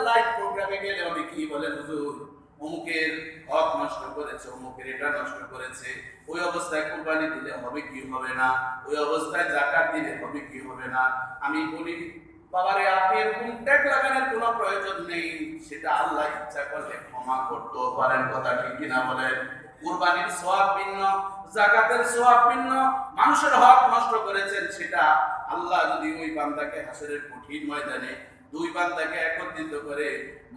Live প্রোগ্রামে গেলে অনেকেই বলেন হুজুর অমুকের হক নষ্ট করেছে, অমুকের এটা নষ্ট করেছে, ওই অবস্থায় কুরবানি দিলে হবে কি হবে না, ওই অবস্থায় যাকাত দিলে হবে কি হবে না। আমি বলি বাবারে, আপনি এরকম ট্যাগ লাগানোর কোনো প্রয়োজন নেই, সেটা আল্লাহ ইচ্ছা করলে ক্ষমা করতেও পারেন। কথা ঠিক কিনা বলেন? কুরবানির সওয়াব ভিন্ন, যাকাতের সওয়াব ভিন্ন। মানুষের হক নষ্ট করেছেন, সেটা আল্লাহ যদি ওই বান্দাকে হাসরের কঠিন ময়দানে দুই বান্দাকে একত্রিত করে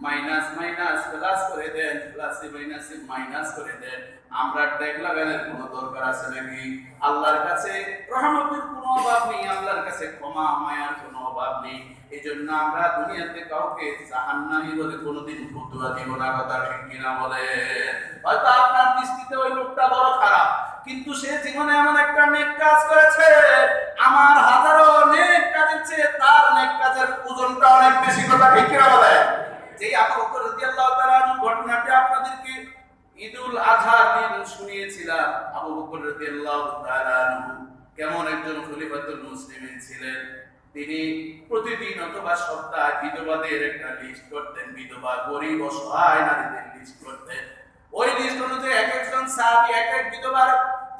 মাইনাস মাইনাস প্লাস করে দেন, প্লাসে মাইনাসে মাইনাস করে দেন, আমরা ট্যাগ লাগানোর কোনো দরকার আছে নাকি? আল্লাহর কাছে রহমতের কোনো অভাব নেই, আল্লাহর কাছে ক্ষমা মায়ার কোনো অভাব নেই। এই জন্য আমরা দুনিয়াতে কাউকে জাহান্নামী বলে কোনোদিন ফতুয়া দিব না। কথা ঠিক কিনা বলে? হয়তো আপনার দৃষ্টিতে ওই লোকটা বড় খারাপ, কিন্তু সে জীবনে এমন একটা নেক কাজ করেছে, আমার হাজারো নেক কাজের চেয়ে তার নেক কাজের ওজনটা অনেক বেশি। কথা ঠিক কিনা বলে? যেই আবু বকর রাদিয়াল্লাহু তাআলা ঘটনাটি আপনাদেরকে ঈদুল আজহার দিন শুনিয়েছিলাম, আবু বকর রাদিয়াল্লাহু তাআলা কেমন একজন খলিফাতুল মুসলিমিন ছিলেন। তিনি প্রতিদিন অথবা সপ্তাহে বিধবাদের একটা লিস্ট করতেন, বিধবা গরিব অসহায় নারীদের লিস্ট করতেন। ওই লিস্ট অনুযায়ী এক একজন সাহাবী এক এক বিধবার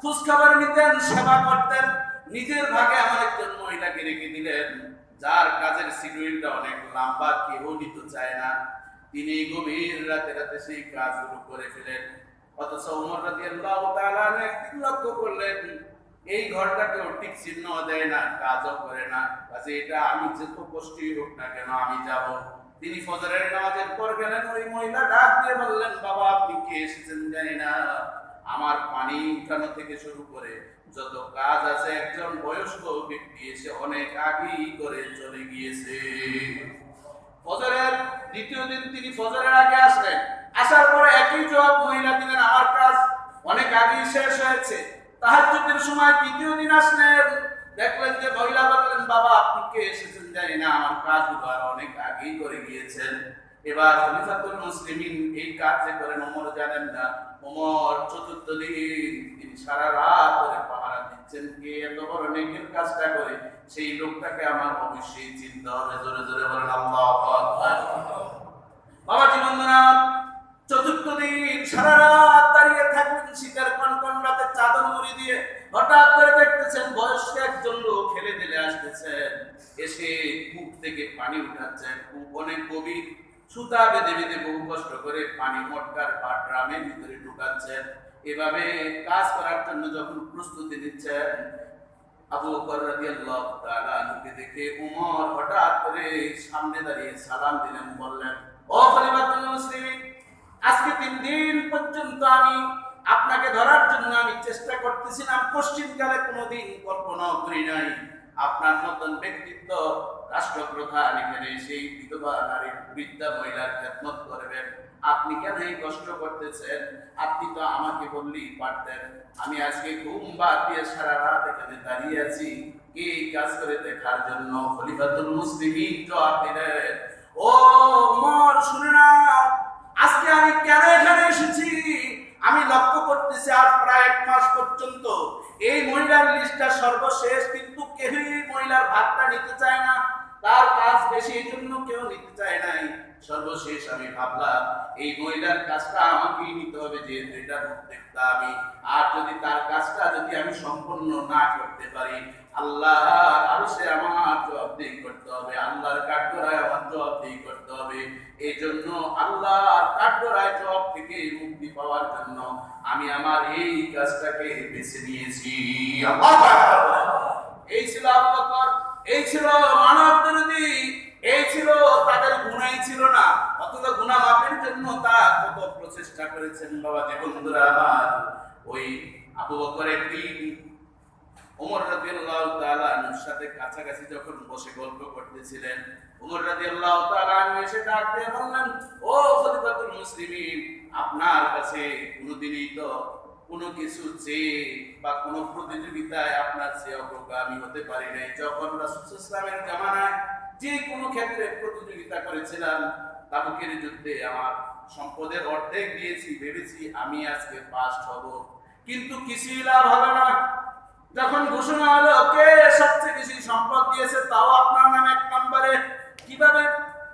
খোঁজ খবর নিতেন, সেবা করতেন। নিজের ভাগে আমার একজন মহিলাকে রেখে দিলেন, যার কাজের শিডিউলটা অনেক লম্বা, কেউ নিতে চায় না। তিনি গভীর রাতে রাতে সেই কাজগুলো করে ফেলেন। অথচ ওমর রাদিয়াল্লাহু তাআলা একদিন লক্ষ্য করলেন, এই ঘরটাকেও ঠিক চিহ্ন দেয় না, কাজও করে না, কাজে এটা আমি যত কষ্টই হোক না কেন আমি যাব। তিনি ফজরের নামাজের পর গেলেন, ওই মহিলা ডাক দিয়ে বললেন, বাবা আপনি কে এসেছেন জানি না, আমার পানি উঠানো থেকে শুরু করে যত কাজ আছে একজন বয়স্ক ব্যক্তি এসে অনেক আগেই করে চলে গিয়েছে। ফজরের দ্বিতীয় দিন তিনি ফজরের আগে আসলেন, আসার পরে একই জবাব মহিলা দিলেন, আমার কাজ অনেক আগেই শেষ হয়েছে। তাহাজ্জুদের সময় তৃতীয় দিন আসলেন, দেখলেন যে মহিলা বললেন, বাবা আপনি কে এসেছেন জানি না, আমার কাজগুলো আর অনেক আগেই করে গিয়েছেন। এবার খলিফাতুল মুসলিমিন এই কাজ যে করেন ওমর জানেন না। ওমর চতুর্থ দিন তিনি সারা রাত ধরে পাহারা দিচ্ছেন, কে এত বড় নেকের কাজটা করে, সেই লোকটাকে আমার অবশ্যই চিনতে হবে। জোরে জোরে বলেন আল্লাহু আকবার। বাবাজি বন্ধুরা, চতুর্থ দিন সারা রাত দাঁড়িয়ে থাকবেন শীতের কনকন রাতে চাদর মুড়ি দিয়ে। হঠাৎ করে দেখতেছেন বয়স্ক একজন লোক খেলে দিলে আসতেছেন, এসে কূপ থেকে পানি উঠাচ্ছেন। কূপ অনেক গভীর, সুতা বেঁধে বেঁধে বহু কষ্ট করে পানি মটকার বা ড্রামের ভিতরে ঢুকাচ্ছেন। এভাবে কাজ করার জন্য যখন প্রস্তুতি নিচ্ছেন, আবু বকর রাদিয়াল্লাহু তাআলা আনহুকে দেখে ওমর হঠাৎ করে সামনে দাঁড়িয়ে সালাম দিলেন, বললেন, ও খলিফাতুল মুসলিমিন, আজকে 3 দিন পর্যন্ত আমি আপনাকে ধরার জন্য আমি চেষ্টা করতেছিলাম, পশ্চিমকালে কোনোদিন কল্পনা করি নাই আপনার মতন ব্যক্তিত্ব রাষ্ট্রপ্রধান এখানে সেই বিধবা নারী বৃদ্ধা মহিলার খেদমত করবেন। আপনি কেন এই কষ্ট করতেছেন? আপনি তো আমাকে বললেই পারতেন। আমি আজকে ঘুম বাদ দিয়ে সারা রাত এখানে দাঁড়িয়ে আছি এই কাজ করে দেখার জন্য। খলিফাতুল মুসলিমিন জবাব দিলেন, ও ওমর শুনে নাও, আজকে আমি কেন এখানে এসেছি আমি লক্ষ্য করতেছি। আজ প্রায় 1 মাস পর্যন্ত এই মহিলার লিস্টটা সর্বশেষ, কিন্তু কেউই মহিলার ভাগটা নিতে চায় না, তার কাজ বেশি, এই জন্য কেউ নিতে চায় নাই। সর্বশেষ আমি ভাবলাম এই মহিলার কাজটা আমাকেই নিতে হবে, যেহেতু এটার উদ্যোক্তা আমি। আর যদি তার কাজটা যদি আমি সম্পূর্ণ না করতে পারি, আল্লাহ আরশে আমার জবাবদিহি করতে হবে, আল্লাহর কাঠগড়ায় আমার জবাবদিহি করতে হবে। এই জন্য আল্লাহর কাঠগড়ায় জবাব থেকে মুক্তি পাওয়ার জন্য আমি আমার এই কাজটাকে বেছে নিয়েছি। আল্লাহু আকবার। এই ছিল আবু বকর, এই ছিল মানব বিরোধী, এই ছিল তাদের গুনাহই ছিল না, অথচ গুনাহ মাফের জন্য তারা কত প্রচেষ্টা করেছেন। বাবাজি বন্ধুরা আমার, ওই আবু বকর একদিন ওমর রাদিয়াল্লাহু তাআলা আনহুর সাথে কাছাকাছি যখন বসে গল্প করতেছিলেন, ওমর রাদিয়াল্লাহু তাআলা আনহু এসে ডাক দিয়ে বললেন, ও খলিফাতুল মুসলিমিন, আপনার কাছে কোনোদিনই তো কোনো কিছু চেয়ে বা কোনো প্রতিযোগিতায় আপনার চেয়ে অগ্রগামী হতে পারি নাই। যখন রাসূল সাল্লাল্লাহু আলাইহি ওয়াসাল্লামের জামানায় যে কোনো ক্ষেত্রে প্রতিযোগিতা করেছিলাম, তাবুকের যুদ্ধে আমার সম্পদের অর্ধেক দিয়েছি, ভেবেছি আমি আজকে ফার্স্ট হব, কিন্তু কিছুই লাভ হলো না। যখন ঘোষণা হলো কে সবচেয়ে বেশি সম্পদ দিয়েছে, তাও আপনার নাম 1 নম্বরে, কিভাবে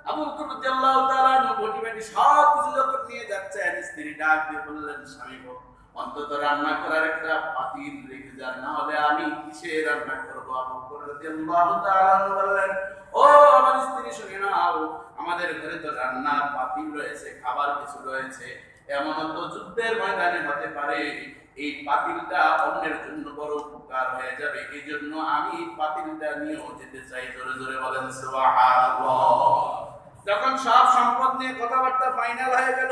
আবু বকর রাদিয়াল্লাহু তাআলা বটি বাটি সব কিছু যখন নিয়ে যাচ্ছেন, স্ত্রী ডাক দিয়ে বললেন, স্বামী গো, অন্তত রান্না করার একটা পাতিল রেখে যান, না হলে আমি কিসে রান্না করবো? আবু বকর রাদিয়াল্লাহু তাআলা বললেন, ও আমার স্ত্রী, শুনে নাও, আমাদের ঘরে তো রান্নার পাতিল রয়েছে, খাবার কিছু রয়েছে, এমন তো যুদ্ধের ময়দানে হতে পারে এই পাতিলটা অন্যের জন্য বড় উপকার হয়ে যাবে, এই জন্য আমি পাতিলটা নিয়েও যেতে চাই। জোরে জোরে বলেন সুবহানাল্লাহ। যখন সব সম্পদ নিয়ে কথাবার্তা ফাইনাল হয়ে গেল,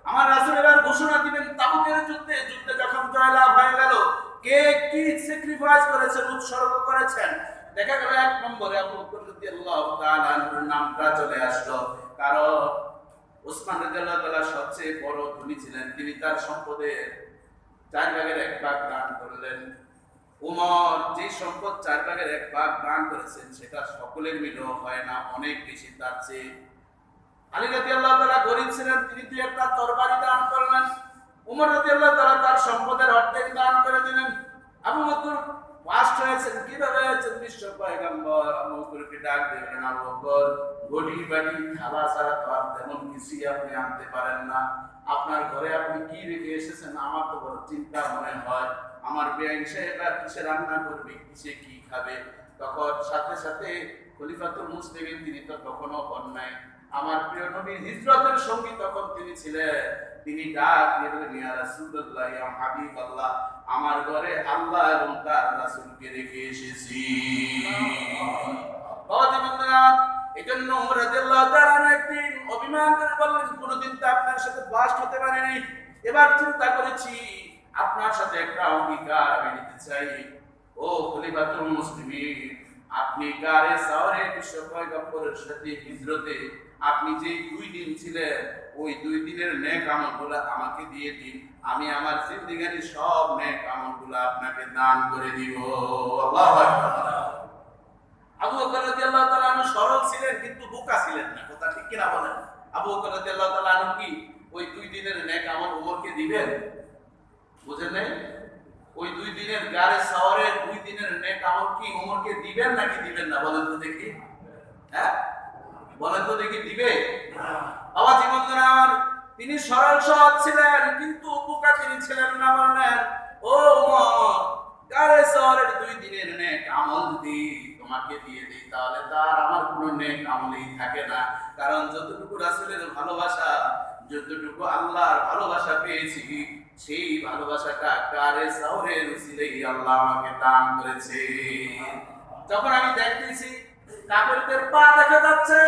আমার রাসূল এবার ঘোষণা দিবেন তাবুকের যুদ্ধে যখন জয়লাভ হয়ে গেল, কে কি স্যাক্রিফাইস করেছেন, উৎসর্গ করেছেন। দেখা গেল এক নম্বরে আবু বকর রাদিয়াল্লাহু তাআলা আনহুর নামটা চলে আসলো, কারণ ওসমান রাদিয়াল্লাহু তাআলা সবচেয়ে বড় ধনী ছিলেন, তিনি তার সম্পদের 4/1 দান করলেন। উমর যে সম্পদ 4/1 দান করেছেন, সেটা সকলের মিলেও হয় না, অনেক বেশি তার চেয়ে। আলী রাদিয়াল্লাহু তাআলা গরীব ছিলেন, তিনি 2-1টা তরবারি দান করলেন। উমর রাদিয়াল্লাহু তাআলা তার সম্পদের অর্ধেক দান করে দিলেন। আবু বকর ফার্স্ট হয়েছেন, কিভাবে হয়েছেন? বিশ্ব পয়গম্বর আবু বকরকে ডাক দিলেন, আবু বকর, ঘটি বাটি খাওয়া ছাড়া তো আর তেমন কিছুই আপনি আনতে পারেন না, আপনার ঘরে আপনি কি রেখে এসেছেন? আমার তো বড় চিন্তা মনে হয়, আমার বেআইন সাহেবরা কিসে রান্না করবে, কিসে কি খাবে? তখন সাথে সাথে খলিফাতুল মুসলিমিন, তিনি তো তখনও হন নাই, আমার প্রিয় নবীর হিজরতের সঙ্গী তখন তিনি ছিলেন, তিনি ডাক দিয়ে বলেন, ইয়া রাসূলুল্লাহ, ইয়া হাবিবাল্লাহ, আমার ঘরে আল্লাহ এবং তার রাসূলকে রেখে এসেছি। এজন্য ওমর রাদিয়াল্লাহু তাআলা একদিন অভিমান করে বললেন, কোনদিন তো আপনার সাথে বাস্ট হতে পারেনি, এবার চিন্তা করেছি আপনার সাথে একটা অঙ্গীকার আমি নিতে চাই। ও খলিফাতুল মুসলিমিন, আপনি গারে সাওরে বিশ্ব পয়গম্বরের সাথে হিজরতে আপনি যে 2 দিন ছিলেন, ওই 2 দিনের নেক আমলগুলো আমাকে দিয়ে দিন, আমি আমার জিন্দেগীর সব নেক আমলগুলো আপনাকে দান করে দিব। আল্লাহু আকবার। আবু বকর রাদিয়াল্লাহু তাআলা আনহু সরল ছিলেন, কিন্তু বোকা ছিলেন না, কথা ঠিক কিনা বলেন? আবু বকর রাদিয়াল্লাহু তাআলা আনহু কি ওই 2 দিনের নেক আমল ওমরকে দিবেন? বুঝেন নাই? ওই 2 দিনের গারে সাওয়ারের 2 দিনের নেক আমল কি ওমরকে দিবেন নাকি দিবেন না? বলেন তো দেখি। হ্যাঁ, বলেন তো দেখি, দিবে? বাবা জীবন আমার, তিনি সরল সহজ ছিলেন, কিন্তু বোকা তিনি ছিলেন না। বললেন, ও ওমর, গারে সাওয়ারের 2 দিনের নেক আমল যদি তোমাকে দিয়ে দিই, তাহলে তার আমার কোনো নেক আমলই থাকে না, কারণ যতটুকু রাসূলের ভালোবাসা, যতটুকু আল্লাহর ভালোবাসা পেয়েছি, সেই ভালোবাসাটা গারে সাওরের উসিলেই আল্লাহ আমাকে দান করেছে। যখন আমি দেখতেছি কাফেরদের পা দেখা যাচ্ছে,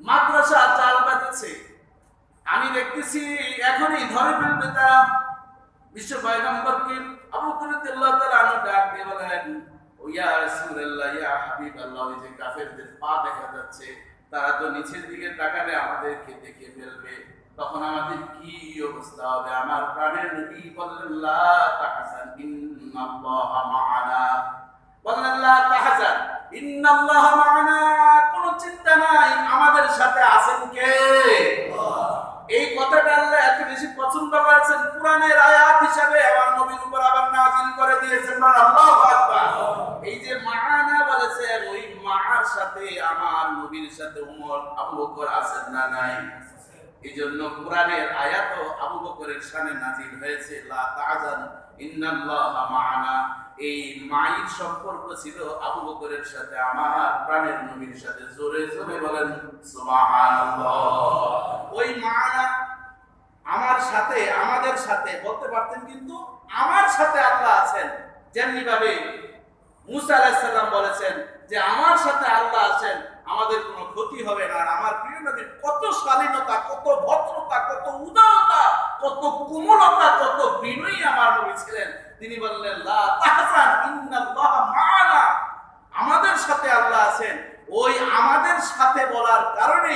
মাদ্রাসা চাল বাঁধছে, আমি দেখতেছি এখনই ধরে ফেলবে তারা বিশ্ব পয়গম্বরকে। আবু বকর রাদিয়াল্লাহু তাআলা আনহু ডাক দিয়ে বলেন, ও ইয়া রাসূলুল্লাহ, ইয়া হাবিবাল্লাহ, ওই যে কাফেরদের পা দেখা যাচ্ছে, তারা তো নিচের দিকে তাকালে আমাদেরকে দেখে ফেলবে, তখন আমাদের কি অবস্থা হবে? আমার প্রাণের নবী বললেন, লা তাহজান ইন্নাল্লাহা মা'ানা, বললেন লা তাহজান ইন্নাল্লাহা মা'ানা, কোনো চিন্তা নাই, আমাদের সাথে আছেন কে? এই কথাটা আল্লাহ এত বেশি পছন্দ করেছেন, কুরআনের আয়াত হিসেবে আমার নবীর উপর আবার নাযিল করে দিয়েছেন। আল্লাহু আকবার। এই যে মা'ানা বলেছেন, ওই মা'ার সাথে আমার নবীর সাথে ওমর আবু বকর আছেন না নাই? এইজন্য কুরআনের আয়াতও আবু বকরের শানে নাযিল হয়েছে, লা তাহজান ইন্নাল্লাহা মা'ানা। এই মায়ের সম্পর্ক ছিল আবু বকরের সাথে, আমার প্রাণের নবীর সাথে। জোরে জোরে বলেন সুবহানাল্লাহ। ওই মা'ানা আমার সাথে, আমাদের সাথে বলতে পারতেন, কিন্তু আমার সাথে আল্লাহ আছেন। যেমনি ভাবে মুসা আলাইহিস সালাম বলেছেন যে আমার সাথে আল্লাহ আছেন, আমাদের কোনো ক্ষতি হবে না। আর আমার প্রিয় নবীর কত শালীনতা, কত ভদ্রতা, কত উদারতা, কত কোমলতা, কত বিনয়ী আমার নবী ছিলেন। তিনি বললেন, লা তাহজান ইন্নাল্লাহা মা'ানা, আমাদের সাথে আল্লাহ আছেন। ওই আমাদের সাথে বলার কারণে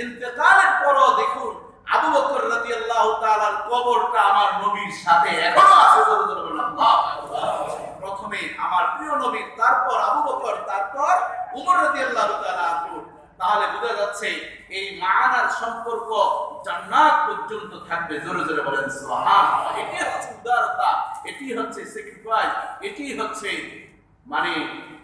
ইন্তেকালের পরও দেখুন আবু বকর রাদিয়াল্লাহু তাআলার কবরটা আমার নবীর সাথে এখনো আছে। প্রথমে আমার প্রিয় নবী, তারপর আবু বকর, তারপর উমর রাদিয়াল্লাহু তাআলা আনহু। তাহলে বোঝা যাচ্ছে এই মা'ানার সম্পর্ক জান্নাত পর্যন্ত থাকবে। জোরে জোরে বলেন সুবহানাল্লাহ। এটি হচ্ছে উদারতা, এটি হচ্ছে স্যাক্রিফাইস, এটি হচ্ছে মানে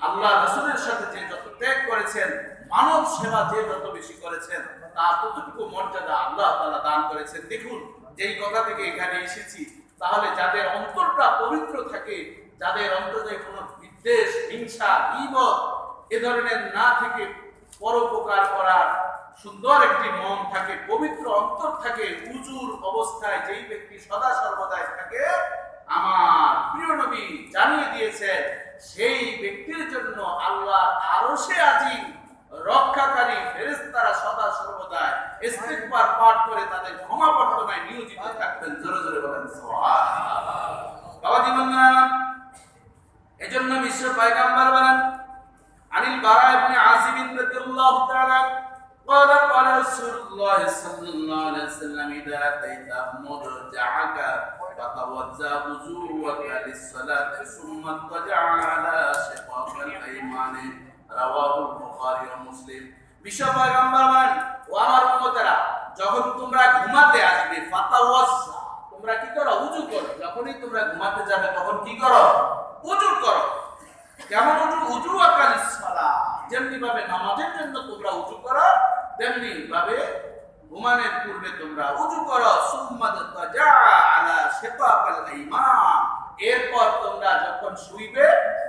আল্লাহ রাসূলের সাথে যে যত ত্যাগ করেছেন, মানব সেবা যে যত বেশি করেছেন তার ততটুকু মর্যাদা আল্লাহ তাআলা দান করেছেন। দেখুন যেই কথা থেকে এখানে এসেছি, তাহলে যাদের অন্তরটা পবিত্র থাকে, যাদের অন্তরে কোনো বিদ্বেষ, হিংসা, গীবত এ ধরনের না থেকে পরোপকার করার সুন্দর একটি মন থাকে, পবিত্র অন্তর থাকে, উজুর অবস্থায় যেই ব্যক্তি সদা সর্বদাই থাকে, আমার প্রিয় নবী জানিয়ে দিয়েছেন সেই ব্যক্তির জন্য আল্লাহ আরশে আজিম রক্ষাকারী ফেরেশতারা সদা সর্বদা ইস্তিগফার পাঠ করে তাদের ক্ষমা প্রার্থনায় নিয়োজিত থাকবেন। জোরে জোরে বলেন সুবহানাল্লাহ। বাবা জীবন এজন্য বিশ্ব পয়গম্বর বলেন আনিল বারা ইবনে আযিব রাদিয়াল্লাহু তাআলা قال قال رسول الله صلى الله عليه وسلم إذا أتيت مرجعك فتوضأ وضوءك للصلاة ثم اضطجع على شقاق الأيمان رواه البخاري ومسلم। বিশ্ব পয়গম্বর বলেন, ও আমার উম্মতেরা, যখন তোমরা ঘুমাতে আসবে ফাতাওয়াজ্জা, তোমরা কি করো? ওযু করো। যখনই তোমরা ঘুমাতে যাবে তখন কি করো? ওযু করো। কেমন ওযু? ওযু আকালিস সালাহ, যেমনি ভাবে নামাজের জন্য তোমরা ওযু করো তেমনি ভাবে ঘুমানোর পূর্বে তোমরা ওযু করো। সুম্মা তাজা আলা শিকাকাল আইমান, এরপর তোমরা যখন শুইবে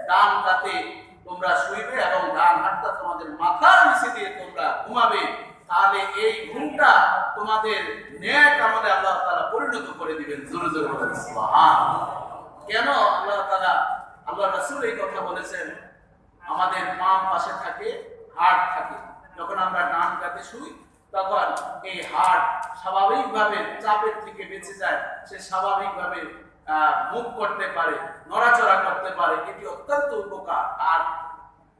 ডান কাতে তোমরা শুইবে এবং ডান হাতটা তোমাদের মাথার নিচে দিয়ে তোমরা ঘুমাবে। তাহলে এই ঘুমটা তোমাদের নেক আমলে আল্লাহ তাআলা পরিণত করে দিবেন। জোরে জোরে বলেন সুবহানাল্লাহ। কেন আল্লাহ তাআলা, আল্লাহ রাসূল এই কথা বলেছেন? আমাদের বাম পাশে থাকে হাড় থাকে, যখন আমরা ডান কাতে শুই তখন এই হাড় স্বাভাবিকভাবে চাপের থেকে বেঁচে যায়, সে স্বাভাবিকভাবে মুভ করতে পারে, নড়াচড়া করতে পারে, এটি অত্যন্ত উপকার। আর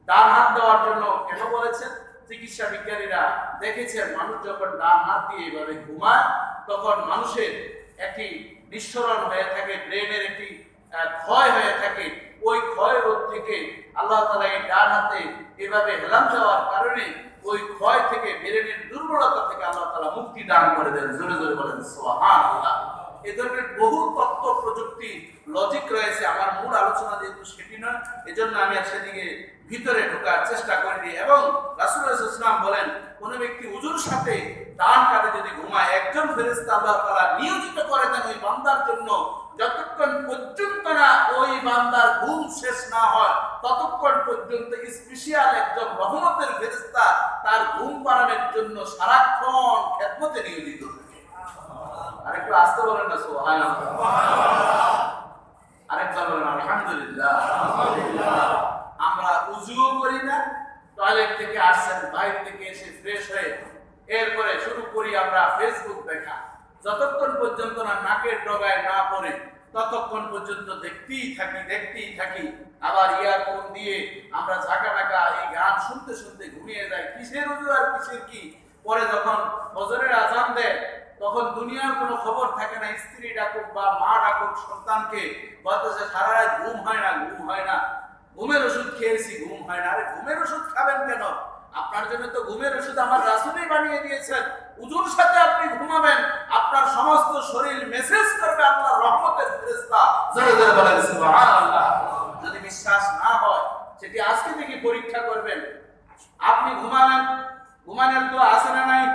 ডান হাত দেওয়ার জন্য কেন বলেছেন? চিকিৎসা বিজ্ঞানীরা দেখেছেন মানুষ যখন ডান হাত দিয়ে এইভাবে ঘুমায় তখন মানুষের একটি নিঃসরণ হয়ে থাকে, ব্রেনের একটি ক্ষয় হয়ে থাকে। ওই ক্ষয় রোধ থেকে আল্লাহ তাআলা এই ডান হাতে এভাবে হেলান দেওয়ার কারণে ওই ক্ষয় থেকে, ব্রেনের দুর্বলতা থেকে আল্লাহ তাআলা মুক্তি দান করে দেন। জোরে জোরে বলেন সুবহানাল্লাহ। এই ধরনের বহু তথ্য প্রযুক্তি লজিক রয়েছে। আমার মূল আলোচনা যেহেতু সেটি নয়, এজন্য আমি আর সেদিকে ভিতরে ঢোকার চেষ্টা করিনি। এবং রাসূল সাল্লাল্লাহু আলাইহি ওয়াসাল্লাম বলেন, কোন ব্যক্তি ওযুর সাথে ডান কাঁধে যদি ঘুমায়, একজন ফেরেশতা আল্লাহ তাআলা নিয়োজিত করে দেন ওই বান্দার জন্য, যতক্ষণ পর্যন্ত না ওই বান্দার ঘুম শেষ না হয় ততক্ষণ পর্যন্ত স্পেশাল একজন রহমতের ফেরেশতা তার ঘুম বাড়ানোর জন্য সারাক্ষণ খেদমতে নিয়োজিত থাকে। আরেকটু আস্তে বলেন না সুবহানাল্লাহ। আরেকবার বলেন আলহামদুলিল্লাহ। আমরা ওযুও করি না, টয়লেট থেকে আসছেন, বাইরে থেকে এসে ফ্রেশ হয়ে এরপরে শুরু করি আমরা ফেসবুক দেখা। যতক্ষণ পর্যন্ত না নাকের ডগায় না পড়ে ততক্ষণ পর্যন্ত দেখতেই থাকি। আবার ইয়ারফোন দিয়ে আমরা ঝাঁকা ঢাকা এই গান শুনতে শুনতে ঘুমিয়ে যাই। কিসের ওযু আর কিসের কি? পরে যখন ফজরের আযান দেয় তখন দুনিয়ার কোনো খবর থাকে না, স্ত্রী ডাকুক বা মা ডাকুক সন্তানকে, বলতেছে সারা রাত ঘুম হয় না, ঘুমের ওষুধ খেয়েছি, ঘুম হয় না। আরে ঘুমের ওষুধ খাবেন কেন? আপনার জন্য তো ঘুমের ওষুধ আমার রাসূলই বানিয়ে দিয়েছেন। ওযুর সাথে আপনি ঘুমাবেন, আপনার সমস্ত শরীর মেসেজ করবে আল্লাহর রহমতের ফেরেশতা। জোরে জোরে বলেন সুবহানাল্লাহ। যদি বিশ্বাস না হয় সেটি আজকে থেকে পরীক্ষা করবেন। আপনি ঘুমানোর দোয়া আছে না নাই?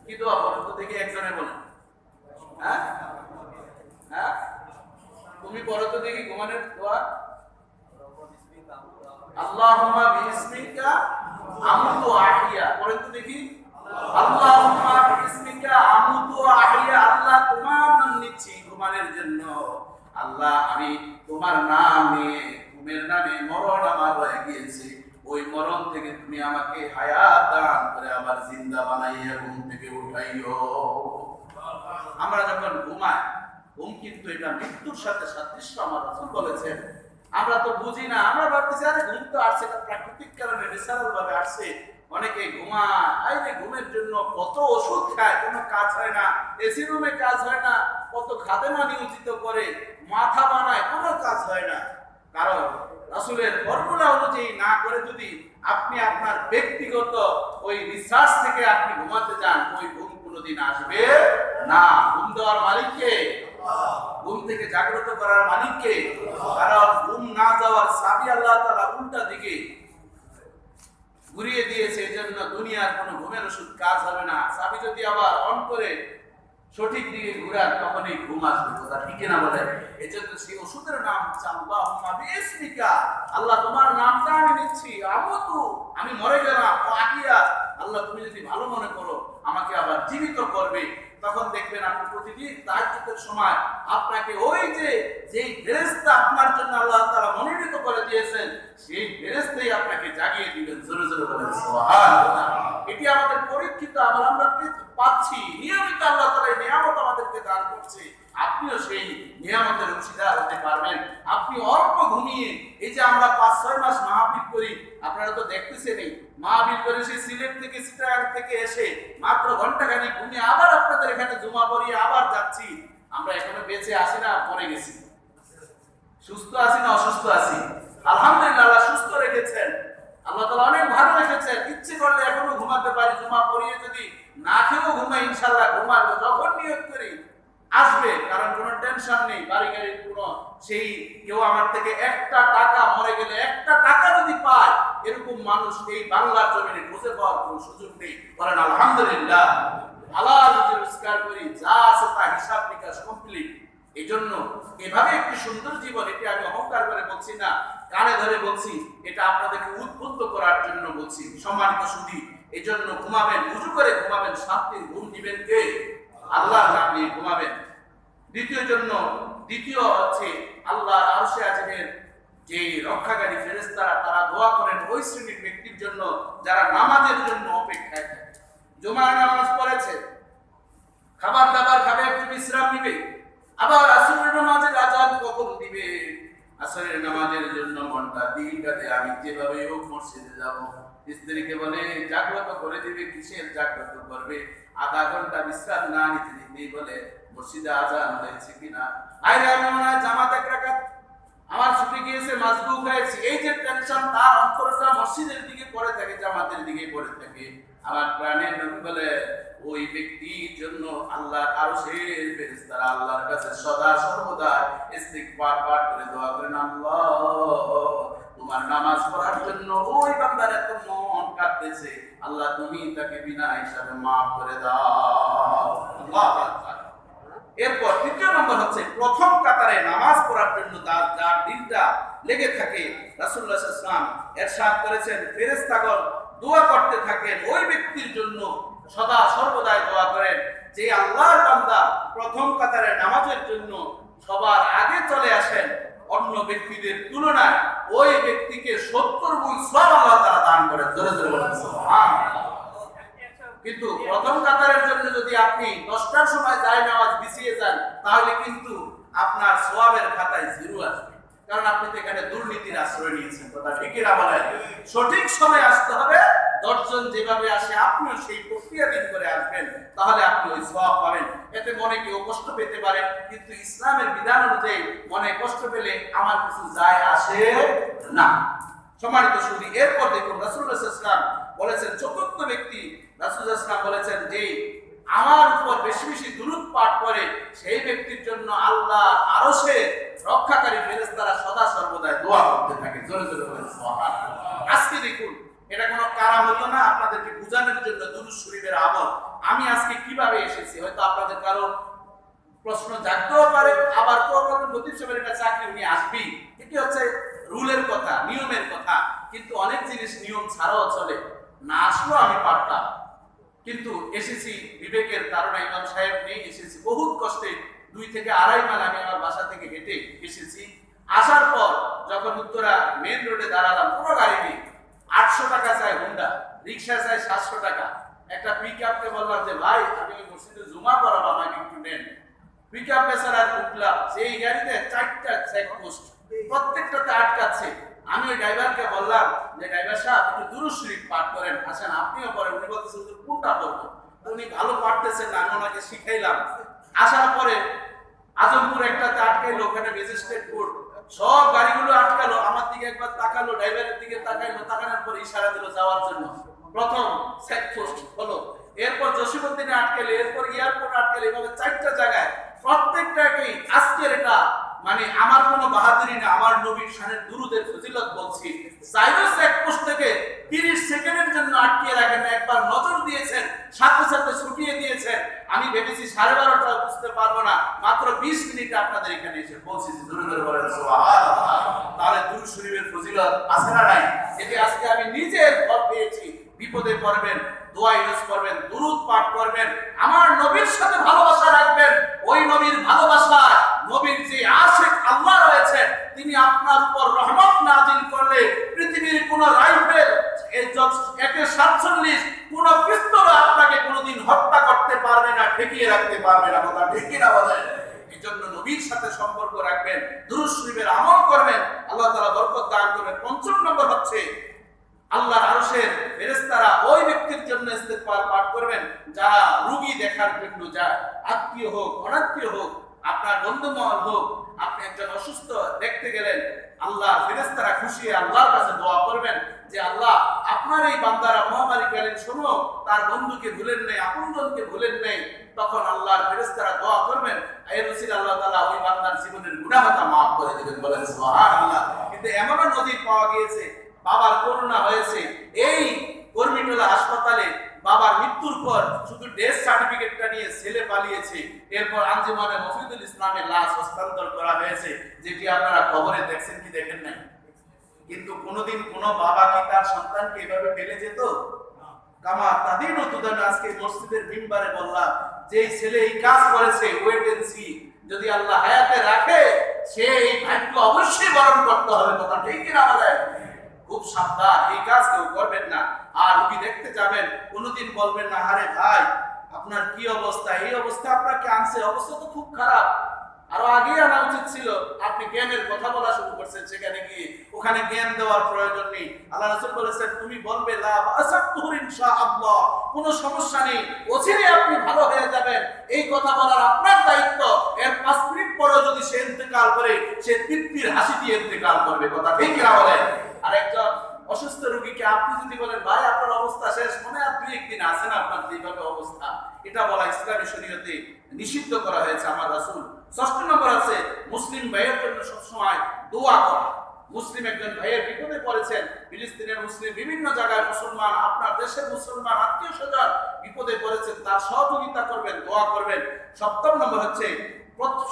কি দোয়া বলেন তো দেখি, একজনে বলেন। হ্যাঁ, তুমি পড়ো তো দেখি ঘুমানোর দোয়া। আল্লাহুম্মা বিইসমিকা আমুতু আহিয়া, পড়েন তো দেখি। আল্লাহুম্মা বিইসমিকা আমুতু আহিয়া, আল্লাহ তোমার নাম নিচ্ছি ঘুমানোর জন্য। আল্লাহ আমি তোমার নামে, ঘুমের নামে মরণ আমার হয়ে গিয়েছে, ওই মরণ থেকে তুমি আমাকে হায়াত দান করে আবার জিন্দা বানাইয়া ঘুম থেকে উঠাইও। আমরা যখন ঘুমাই, ঘুম কিন্তু এটা মৃত্যুর সাথে সাদৃশ্য আমার রাসূল বলেছেন। আমরা তো বুঝি না, আমরা ভাবতেছি আরে ঘুম তো আসছে, এটা প্রাকৃতিক কারণে ন্যাচারাল ভাবে আসছে। অনেকে ঘুমায়, আইরে ঘুমের জন্য কত ওষুধ খায়, কোনো কাজ হয় না, এসি রুমে কাজ হয় না, কত খাদেমা নিয়োজিত করে, মাথা বানায়, কোনো কাজ হয় না। কারণ রাসূলের ফর্মুলা অনুযায়ী না করে যদি আপনি আপনার ব্যক্তিগত ওই রিসার্চ থেকে আপনি ঘুমাতে যান, ওই ঘুম কোনোদিন আসবে না। ঘুম দেওয়ার মালিককে, ঘুম থেকে জাগ্রত করার মালিককে। কারণ ঘুম না যাওয়ার চাবি আল্লাহ তাআলা উল্টা দিকে ঘুরিয়ে দিয়েছে। এই জন্য দুনিয়ার কোনো ঘুমের ওষুধ কাজ হবে না। চাবি যদি আবার অন করে সঠিক দিকে ঘুরান তখনই ঘুম আসবে, কথা ঠিক না বলে? এই জন্য সেই ওষুধের নাম হচ্ছে আল্লাহুম্মা বিইসমিকা, আল্লাহ তোমার নামটা আমি নিচ্ছি, আমি মরে গেলাম, আল্লাহ তুমি যদি ভালো মনে করো আমাকে আবার জীবিত করবে। তখন দেখবেন আপনি প্রতিদিন তাহাজ্জুদের সময় আপনাকে ওই যেই ফেরেশতা আপনার জন্য আল্লাহ তাআলা মনোনীত করে দিয়েছেন সেই ফেরেশতাই আপনাকে জাগিয়ে দিবেন। জোরে জোরে বলেন সুবহানাল্লাহ। এটি আমাদের পরীক্ষিত আমল, আমরা পাচ্ছি নিয়মিত। আল্লাহ তাআলা এই নিয়ামত আমাদেরকে দান করছে, আপনিও সেই নিয়ামতের অংশীদার হতে পারবেন। আপনি অল্প ঘুমিয়ে, এই যে আমরা 5-6 মাস মাহফিল করি, আপনারা তো দেখতেছেনই, মাহফিল করে সেই সিলেট থেকে চিটাগাং থেকে এসে মাত্র ঘন্টাখানেক ঘুমিয়ে আবার আপনাদের এখানে জুমা পড়িয়ে আবার যাচ্ছি। আমরা এখনো বেঁচে আছি না পড়ে গেছি? সুস্থ আছি না অসুস্থ আছি? আলহামদুলিল্লাহ, আল্লাহ সুস্থ রেখেছেন, আল্লাহ তাআলা অনেক ভালো রেখেছেন। ইচ্ছে করলে এখনো ঘুমাতে পারি, জুমা পড়িয়ে যদি না খেয়েও ঘুমাই ইনশাআল্লাহ ঘুমাবো, যখন নিয়ত করি আসবে, কারণ কোনো টেনশন নেই। বাড়ি গাড়ির কোনো সেই কেউ আমার থেকে একটা টাকা মরে গেলে একটা টাকা যদি পায় এরকম মানুষ এই বাংলার জমিনে খুঁজে পাওয়ার কোনো সুযোগ নেই। বলেন আলহামদুলিল্লাহ। হালাল রুজি রোজগার করি, যা আছে তা হিসাব নিকাশ কমপ্লিট। এই জন্য এভাবে একটি সুন্দর জীবন, এটি আমি অহংকার করে বলছি না, কানে ধরে বলছি, এটা আপনাদেরকে উদ্বুদ্ধ করার জন্য বলছি। সম্মানিত সুধী, এই জন্য ঘুমাবেন, উজু করে ঘুমাবেন, শান্তির ঘুম দিবেন কে? আল্লাহর নাম নিয়ে ঘুমাবেন। দ্বিতীয় হচ্ছে আল্লাহর আরশে আজিমের যে রক্ষাকারী ফেরেশতারা তারা দোয়া করেন ওই শ্রেণীর ব্যক্তির জন্য যারা নামাজের জন্য অপেক্ষায় থাকে। জুমার নামাজ পড়েছে, খাবার দাবার খাবে, একটু বিশ্রাম নিবে, আবার আসরের নামাজের আযান কখন দিবে, আসরের নামাজের জন্য মনটা দিল কাটে, আমি যেভাবে হোক মসজিদে যাব। স্ত্রীকে বলে জাগ্রত করে দিবে, কিসের জাগ্রত করবে? আধা ঘন্টা বিশ্রাম না নিতে নিতেই বলে মসজিদে আযান হয়েছে কিনা, আরে আমি মনে হয় জামাত এক রাকাত আমার ছুটি গিয়েছে, মাসবুক হয়েছে। এই যে টেনশন, তার অন্তরটা মসজিদের দিকে পড়ে থাকে, জামাতের দিকে পড়ে থাকে। আমার প্রাণের নবী বলে ওই ব্যক্তির জন্য আল্লাহর আরশের ফেরেশতারা আল্লাহর কাছে সদা সর্বদা ইস্তিগফার পাঠ করে দোয়া করেন, আল্লাহ তোমার নামাজ পড়ার জন্য ওই বান্দার এত মন কাঁদতেছে, আল্লাহ তুমি তাকে বিনা হিসাবে মাফ করে দাও। আল্লাহু আকবার। এরপর তৃতীয় নম্বর হচ্ছে প্রথম কাতারে নামাজ পড়ার জন্য যার দিলটা লেগে থাকে, রাসূলুল্লাহ সাল্লাল্লাহু আলাইহি ওয়াসাল্লাম ইরশাদ করেছেন ফেরেশতাগণ দোয়া করতে থাকেন ওই ব্যক্তির জন্য, সদা সর্বদাই দোয়া করেন যে আল্লাহর বান্দা প্রথম কাতারে নামাজের জন্য সবার আগে চলে আসেন, অন্য ব্যক্তিদের তুলনায় ওই ব্যক্তিকে 70 গুণ সওয়াব আল্লাহ তাআলা দান করেন। জোরে জোরে বলেন সুবহানাল্লাহ। কিন্তু প্রথম কাতারের জন্য যদি আপনি 10টার সময় যায় নামাজ বিছিয়ে যান, তাহলে কিন্তু আপনার সওয়াবের খাতায় জিরো আসবে, কারণ আপনি তো এখানে দুর্নীতির আশ্রয় নিয়েছেন। কথা ঠিক না বলেন? সঠিক সময় আসতে হবে, 10 জন যেভাবে আসে আপনিও সেই প্রক্রিয়াধীন করে আসবেন, তাহলে আপনি ওই সওয়াব পাবেন। এতে মনে কেউ কষ্ট পেতে পারে, কিন্তু ইসলামের বিধান অনুযায়ী মনে কষ্ট পেলে আমার কিছু যায় আসে না। সম্মানিত সুধী, এরপর দেখুন রাসূলুল্লাহ সাল্লাল্লাহু আলাইহি ওয়াসাল্লাম বলেছেন, চতুর্থ ব্যক্তি রাসূলুল্লাহ সাল্লাল্লাহু আলাইহি ওয়াসাল্লাম বলেছেন যে আমার উপর বেশি বেশি দুরূদ পাঠ করে সেই ব্যক্তির জন্য আল্লাহ আরশে রক্ষাকারী ফেরেশতারা সদা সর্বদা দোয়া করতে থাকে। জোরে জোরে বলেন সুবহানাল্লাহ। আজকে দেখুন, এটা কোনো কারামত না, আপনাদেরকে বোঝানোর জন্য দুরূদ শরীফের আমল। আমি আজকে কিভাবে এসেছি হয়তো আপনাদের কারো প্রশ্ন জাগতেও পারে, আবার কেউ বলবেন লতিফ সাহেবের একটা চাকরি উনি আসবেই, এটি হচ্ছে রুলের কথা, নিয়মের কথা। কিন্তু অনেক জিনিস নিয়ম ছাড়াও চলে, না আসলেও আমি পারতাম, কিন্তু এসেছি বিবেকের কারণে। ইমাম সাহেব নেই, এসেছি বহুত কষ্টে, 2 থেকে 2.5 মাইল আমি আমার বাসা থেকে হেঁটে এসেছি। আসার পর যখন উত্তরা মেন রোডে দাঁড়ালাম, কোনো গাড়ি নেই, 800 টাকা চাই হুন্ডা, রিক্সা চাই 700 টাকা। একটা পিকআপকে বললাম যে ভাই আমি ওই মসজিদে জুমা করাবো, আমাকে একটু নেন। পিকআপ বেচারা উঠলাম, সেই গাড়িতে 4টা চেকপোস্ট, প্রত্যেকটাতে আটকাচ্ছে। আমি ওই ড্রাইভারকে বললাম যে ড্রাইভার সাহেব একটু দুরূদ শরীফ পাঠ করেন, আসেন আপনিও পড়েন। উনি বলতেছেন কোনটা পড়বো, উনি ভালো পাঠতেছেন না, আমি ওনাকে শিখাইলাম। আসার পরে আজমপুর একটাতে আটকাইলো, ওখানে ম্যাজিস্ট্রেট কোর্ট, সব গাড়িগুলো আটকালো। আমার দিকে একবার তাকালো, ড্রাইভারের দিকে তাকাইলো, তাকানোর পর ইশারা দিল যাওয়ার জন্য। প্রথম চেকপোস্ট হলো, এরপর জসীমউদ্দিনে আটকাইলো, এরপর এয়ারপোর্ট আটকাইলো। এভাবে 4টা জায়গায়, প্রত্যেকটাকেই আজকের এটা মানে আমার কোনো বাহাদুরি না, আমার নবীর শানের দুরূদের ফজিলত বলছি। সাইরাস চেকপোস্ট থেকে 30 সেকেন্ডের জন্য আটকে রাখেন, একবার নজর দিয়েছেন, সাথে সাথে ছুটিয়ে দিয়েছেন। আমি ভেবেছি 12:30 বুঝতে পারবো না, মাত্র 20 মিনিটে আপনাদের এখানে এসে পৌঁছেছি। ধরে ধরে বলেন সুবহানাল্লাহ। তাহলে দুরূদ শরীফের ফজিলত আছে না নাই? এতে আজকে আমি নিজের ফল পেয়েছি। বিপদে পড়বেন, দোয়া ইউজ করবেন, দুরূদ পাঠ করবেন, আমার নবীর সাথে ভালোবাসা রাখবেন। ওই নবীর ভালোবাসা, নবীর যে আশিক আল্লাহ রয়েছে, তিনি আপনার উপর রহমত নাযিল করলে পৃথিবীর কোন রাইফেল AK-47 কোন পিস্তল আপনাকে কোনোদিন হত্যা করতে পারবে না, ঠেকিয়ে রাখতে পারবে না। কথা ঠিক কি না বলেন? এই জন্য নবীর সাথে সম্পর্ক রাখবেন, দুরূদ শরীফের আমল করবেন, আল্লাহ তাআলা বরকত দান করবেন। ৫ম নম্বর হচ্ছে আল্লাহর আরশের ফেরেশতারা ওই ব্যক্তির জন্য ইস্তিগফার পাঠ করবেন যারা রোগী দেখার জন্য যায়। আত্মীয় হোক, অনাত্মীয় হোক, আপনার বন্ধুমহল হোক, আপনি একজন অসুস্থ দেখতে গেলেন, আল্লাহর ফেরেশতারা খুশি হয়ে আল্লাহর কাছে দোয়া করবেন যে আল্লাহ, আপনার এই বান্দারা মহামারীকালীন সময় তার বন্ধুকে ভুলেন নাই, আপনজনকে ভুলেন নাই। তখন আল্লাহর ফেরেশতারা দোয়া করবেন, এর উসিলা আল্লাহ তাআলা ওই বান্দার জীবনের গুনাহ খাতা maaf করে দিবেন। বলেন সুবহানাল্লাহ। কিন্তু এমনও নজির পাওয়া গিয়েছে, বাবার করোনা হয়েছে, এই কর্মীটোলা হাসপাতালে বাবার মৃত্যুর পর শুধু ডেথ সার্টিফিকেটটা নিয়ে ছেলে পালিয়েছে। এরপর আঞ্জুমানে মফিদুল ইসলামের লাশ হস্তান্তর করা হয়েছে, যেটি আপনারা খবরে দেখছেন কি দেখেন নাই? কিন্তু কোনোদিন কোন বাবা কি তার সন্তানকে এভাবে ফেলে যেত? কামা তাদের উদাহরণ আজকে মসজিদের মিম্বারে বললাম, যে ছেলে এই কাজ করেছে, ওয়েট এন্ড সি, যদি আল্লাহ হায়াতে রাখে সে এই ভাগ্য অবশ্যই বরণ করতে হবে। কথা ঠিক কি না বলেন? খুব সাবধান, এই কাজ কেউ করবেন না। আর রোগী দেখতে যাবেন, কোনোদিন বলবেন না আরে ভাই আপনার কি অবস্থা, এই অবস্থা আপনাকে আনছে, অবস্থা তো খুব খারাপ, আরো আগে আনা উচিত ছিল। আপনি জ্ঞানের কথা বলা শুরু করছেন, সেখানে গিয়ে ওখানে জ্ঞান দেওয়ার প্রয়োজন নেই। আল্লাহ রাসূল বলেছেন, তুমি বলবে লা বাসাতুর ইনশাআল্লাহ, কোনো সমস্যা নেই, অচিরে আপনি ভালো হয়ে যাবেন। এই কথা বলার আপনার দায়িত্ব। এর 5 মিনিট পরে যদি সে ইন্তেকাল করে, সে তৃপ্তির হাসি দিয়ে ইন্তেকাল করবে। কথা ঠিক কি না বলেন? আর একজন অসুস্থ রোগীকে আপনি যদি বলেন ভাই আপনার অবস্থা শেষ, মনে আর 2-1 দিন আছে না আপনার যেভাবে অবস্থা, এটা বলা ইসলামী শরীয়তে নিষিদ্ধ করা হয়েছে আমার রাসূল। 6 নম্বর আছে মুসলিম ভাইয়ের জন্য সবসময় দোয়া করা। মুসলিম একজন ভাইয়ের বিপদে পড়েছেন, ফিলিস্তিনের মুসলিম, বিভিন্ন জায়গায় মুসলমান, আপনার দেশের মুসলমান আত্মীয় স্বজন বিপদে পড়েছেন, তার সহযোগিতা করবেন, দোয়া করবেন। 7 নম্বর হচ্ছে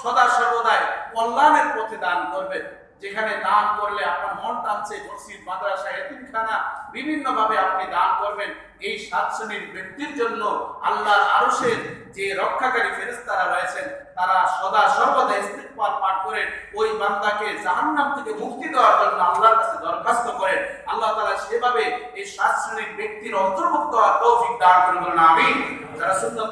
সদা সর্বদাই কল্যাণের পথে দান করবেন। যেখানে দান করলে আপনার মন টানছে, মসজিদ, মাদ্রাসা, এতিমখানা, বিভিন্ন ভাবে আপনি দান করবেন। এই 7 শ্রেণীর ব্যক্তির জন্য আল্লাহর আরশের যে রক্ষাকারী ফেরেশতারা রয়েছেন, তারা সদা সর্বদা ইস্তিগফার পাঠ করে ওই বান্দাকে জাহান্নাম থেকে মুক্তি দেওয়ার জন্য আল্লাহর কাছে দরখাস্ত করেন। আল্লাহ তাআলা সেভাবে এই 7 শ্রেণীর ব্যক্তির অন্তর্ভুক্ত হওয়ার তৌফিক দান করুন। আমিন। যারা সুন্নাত